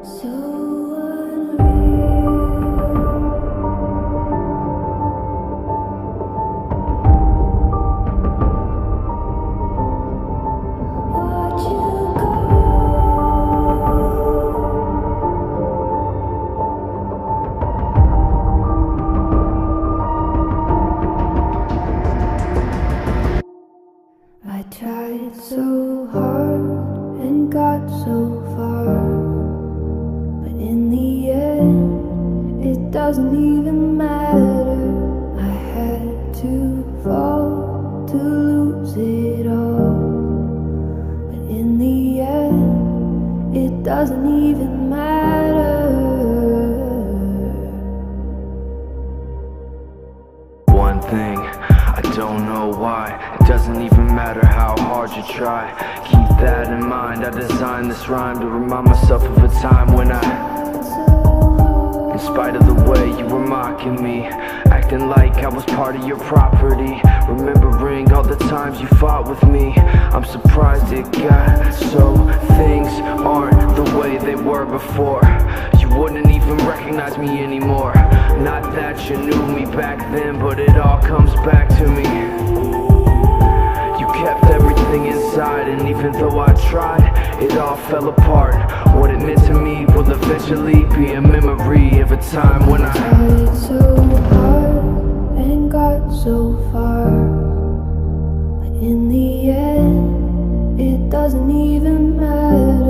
So unreal. Watch you go. I tried so hard and got so far, but in the end, it doesn't even matter. I had to fall to lose it all, but in the end, it doesn't even matter. One thing, I don't know why. It doesn't even matter how hard you try. Keep that in mind. I designed this rhyme to remind myself of a time when in spite of the way you were mocking me, acting like I was part of your property, remembering all the times you fought with me, I'm surprised it got so. Things aren't the way they were before. You wouldn't even recognize me anymore. Not that you knew me back then, but it all comes back to me. You kept everything inside, and even though I tried, it all fell apart. What it meant to me will eventually be a memory of a time when I tried so hard and got so far, but in the end, it doesn't even matter.